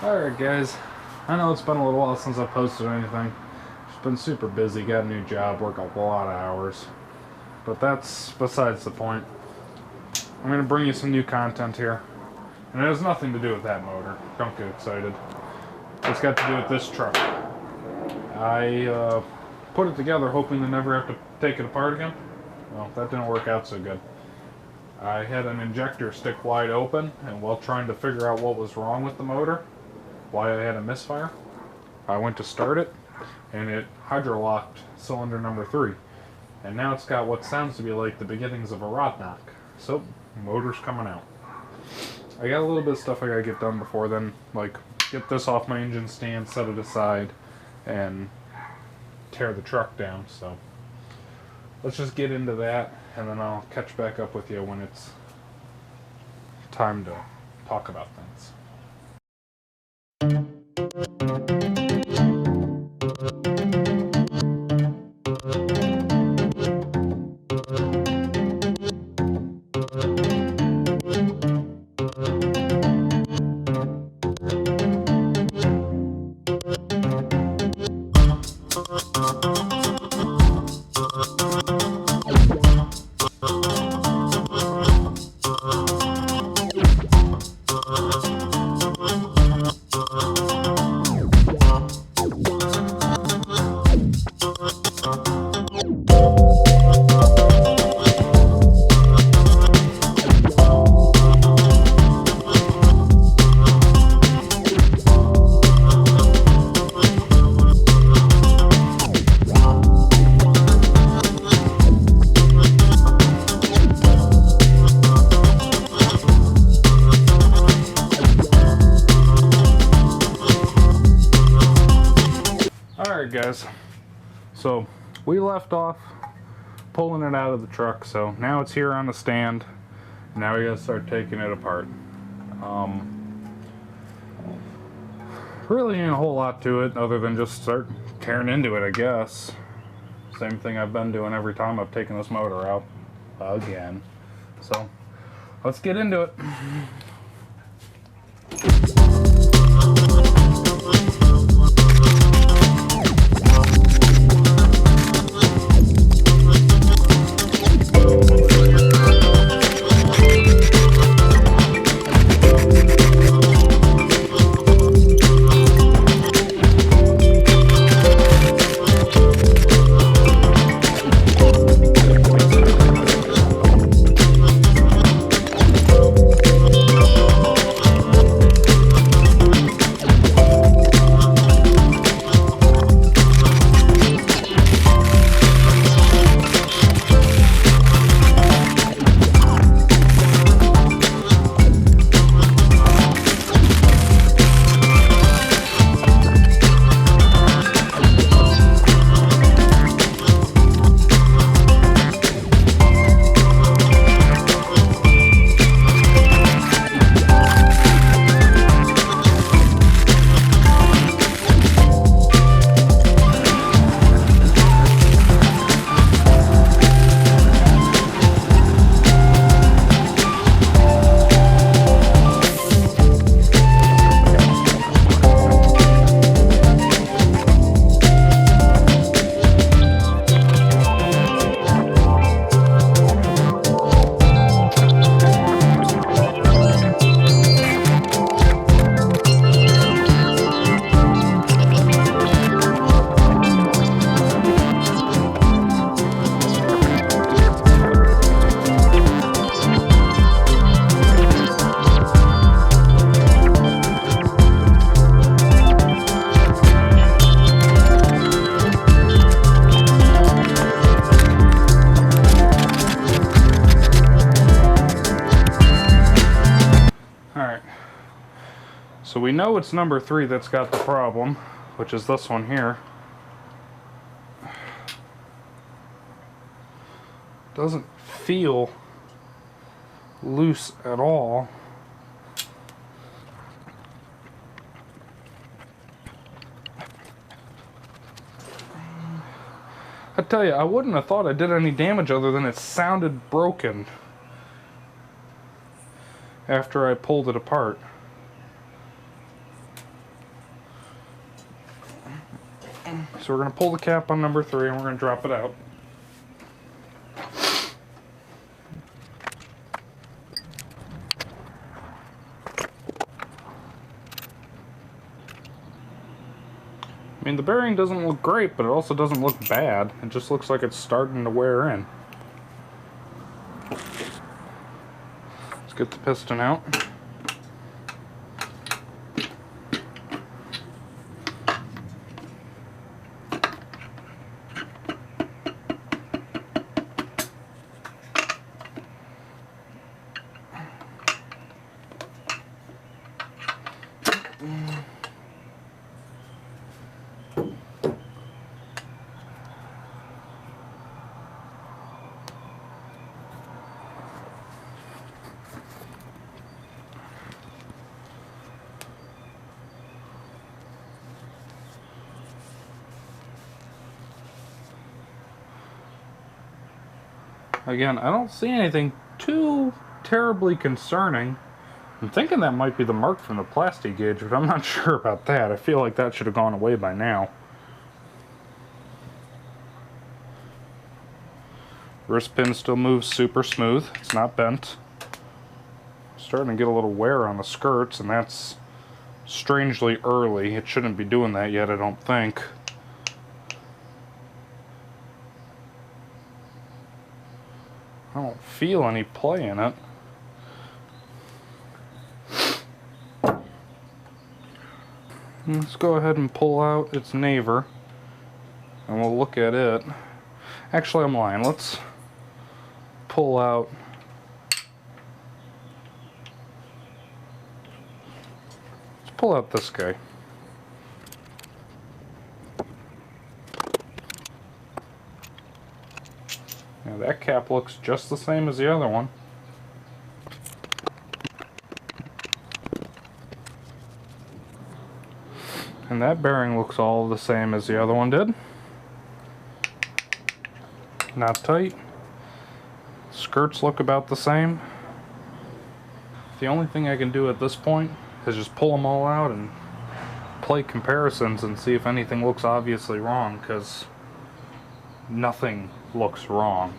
Alright guys, I know it's been a little while since I posted anything. Just been super busy, got a new job, work a lot of hours. But that's besides the point. I'm going to bring you some new content here. And it has nothing to do with that motor. Don't get excited. It's got to do with this truck. I put it together hoping to never have to take it apart again. Well, that didn't work out so good. I had an injector stick wide open, and while trying to figure out what was wrong with the motor, why I had a misfire, I went to start it, and it hydrolocked cylinder number 3. And now it's got what sounds to be like the beginnings of a rod knock. So, motor's coming out. I got a little bit of stuff I gotta get done before then, like get this off my engine stand, set it aside, and tear the truck down. So let's just get into that, and then I'll catch back up with you when it's time to talk about things. Alright guys, so we left off pulling it out of the truck, so now it's here on the stand. Now we gotta start taking it apart. Really ain't a whole lot to it other than just start tearing into it, I guess. Same thing I've been doing every time I've taken this motor out again. So let's get into it. So we know it's number 3 that's got the problem, which is this one here. Doesn't feel loose at all. I tell you, I wouldn't have thought I did any damage other than it sounded broken after I pulled it apart. So we're going to pull the cap on number 3 and we're going to drop it out. I mean, the bearing doesn't look great, but it also doesn't look bad. It just looks like it's starting to wear in. Let's get the piston out. Again, I don't see anything too terribly concerning. I'm thinking that might be the mark from the plastic gauge, but I'm not sure about that. I feel like that should have gone away by now. Wrist pin still moves super smooth. It's not bent. Starting to get a little wear on the skirts, and that's strangely early. It shouldn't be doing that yet, I don't think. I don't feel any play in it. Let's go ahead and pull out its naver and we'll look at it. Actually, I'm lying. Let's pull out this guy. Now that cap looks just the same as the other one. And that bearing looks all the same as the other one did. Not tight. Skirts look about the same. The only thing I can do at this point is just pull them all out and play comparisons and see if anything looks obviously wrong, because nothing looks wrong.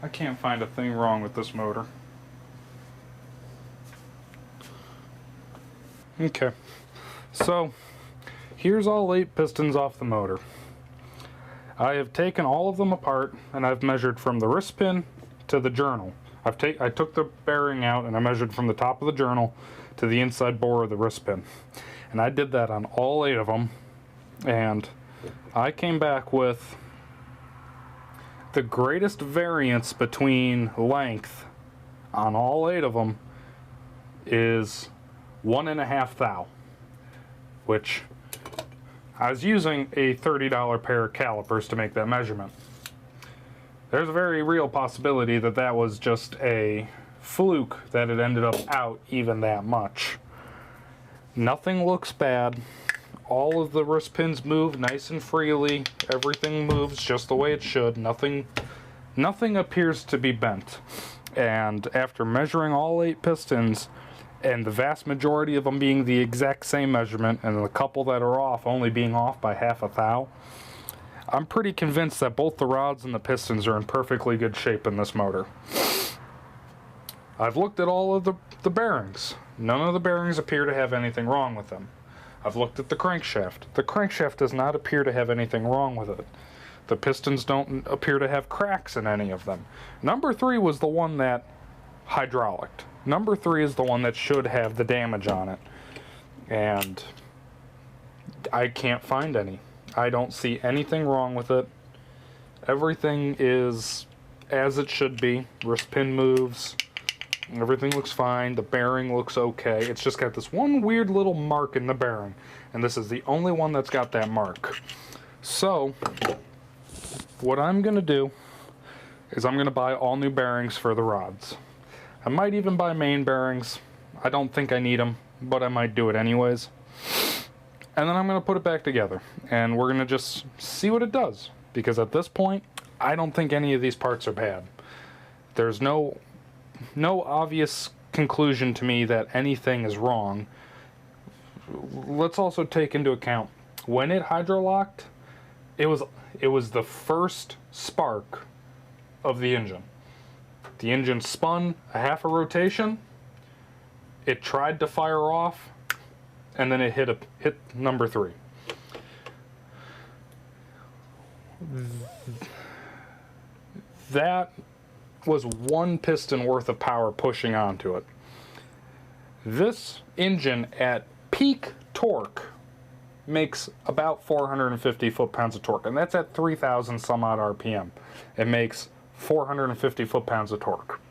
I can't find a thing wrong with this motor. Okay, so here's all 8 pistons off the motor. I have taken all of them apart and I've measured from the wrist pin to the journal. I took the bearing out and I measured from the top of the journal to the inside bore of the wrist pin. And I did that on all 8 of them, and I came back with the greatest variance between length on all 8 of them is 1.5 thou, which I was using a $30 pair of calipers to make that measurement. There's a very real possibility that that was just a fluke that it ended up out even that much. Nothing looks bad. All of the wrist pins move nice and freely. Everything moves just the way it should. Nothing appears to be bent. And after measuring all 8 pistons, and the vast majority of them being the exact same measurement, and the couple that are off only being off by 1/2 thou, I'm pretty convinced that both the rods and the pistons are in perfectly good shape in this motor. I've looked at all of the bearings. None of the bearings appear to have anything wrong with them. I've looked at the crankshaft. The crankshaft does not appear to have anything wrong with it. The pistons don't appear to have cracks in any of them. Number 3 was the one that hydraulicked. Number 3 is the one that should have the damage on it. And I can't find any. I don't see anything wrong with it. Everything is as it should be. Wrist pin moves. Everything looks fine. The bearing looks okay. It's just got this one weird little mark in the bearing. And this is the only one that's got that mark. So, what I'm going to do is I'm going to buy all new bearings for the rods. I might even buy main bearings. I don't think I need them, but I might do it anyways. And then I'm going to put it back together. And we're going to just see what it does. Because at this point, I don't think any of these parts are bad. There's no obvious conclusion to me that anything is wrong. Let's also take into account when it hydrolocked, it was the first spark of the engine. The engine spun a 1/2 rotation, it tried to fire off, and then it hit number 3. That was 1 piston worth of power pushing onto it. This engine at peak torque makes about 450 foot-pounds of torque, and that's at 3,000 some odd RPM. It makes 450 foot-pounds of torque.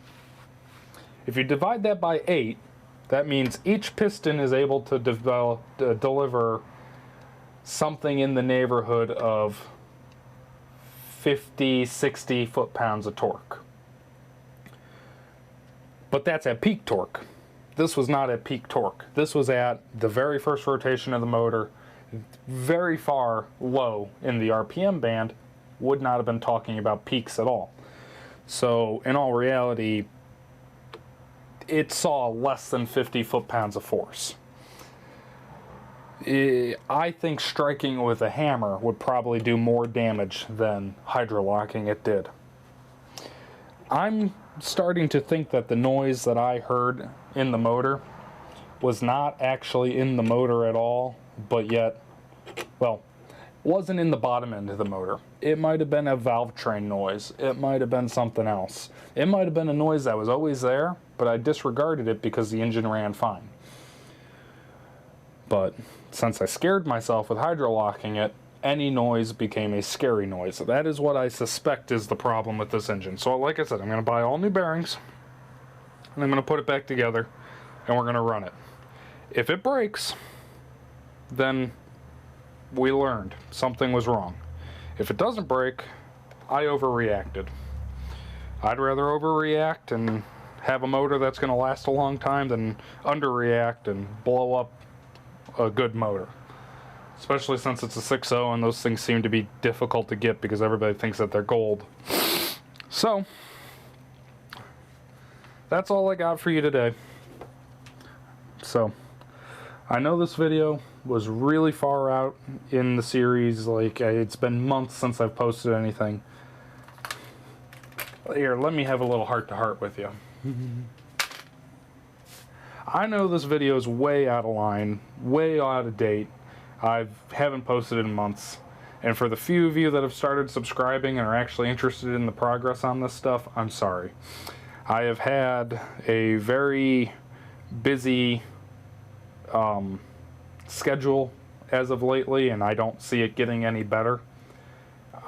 If you divide that by 8, that means each piston is able to deliver something in the neighborhood of 50, 60 foot-pounds of torque. But that's at peak torque. This was not at peak torque. This was at the very first rotation of the motor, very far low in the RPM band, would not have been talking about peaks at all. So, in all reality, it saw less than 50 foot-pounds of force. I think striking with a hammer would probably do more damage than hydrolocking it did. I'm starting to think that the noise that I heard in the motor was not actually in the motor at all, but yet, well, wasn't in the bottom end of the motor. It might have been a valve train noise. It might have been something else. It might have been a noise that was always there, but I disregarded it because the engine ran fine. But since I scared myself with hydrolocking it, any noise became a scary noise. That is what I suspect is the problem with this engine. So like I said, I'm going to buy all new bearings, and I'm going to put it back together, and we're going to run it. If it breaks, then we learned something was wrong. If it doesn't break, I overreacted. I'd rather overreact and have a motor that's going to last a long time than underreact and blow up a good motor. Especially since it's a 6.0 and those things seem to be difficult to get because everybody thinks that they're gold. So, that's all I got for you today. So, I know this video was really far out in the series. Like, it's been months since I've posted anything. Here, let me have a little heart-to-heart with you. I know this video is way out of line, way out of date, I haven't posted in months. And for the few of you that have started subscribing and are actually interested in the progress on this stuff, I'm sorry. I have had a very busy schedule as of lately, and I don't see it getting any better.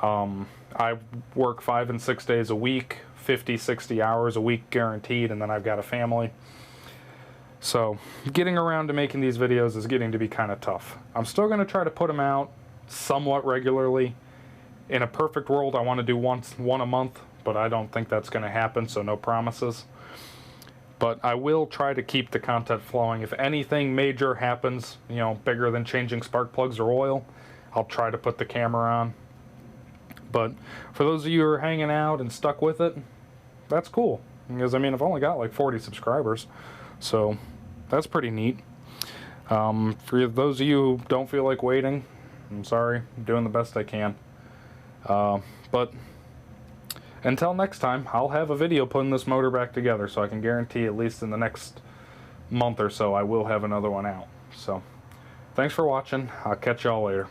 I work 5 and 6 days a week, 50, 60 hours a week guaranteed, and then I've got a family. So getting around to making these videos is getting to be kind of tough. I'm still going to try to put them out somewhat regularly. In a perfect world, I want to do one a month, but I don't think that's going to happen, so no promises. But I will try to keep the content flowing. If anything major happens, you know, bigger than changing spark plugs or oil, I'll try to put the camera on. But for those of you who are hanging out and stuck with it, that's cool. Because, I mean, I've only got like 40 subscribers, so that's pretty neat. For those of you who don't feel like waiting, I'm sorry. I'm doing the best I can. But until next time, I'll have a video putting this motor back together, so I can guarantee at least in the next month or so I will have another one out. So, thanks for watching. I'll catch y'all later.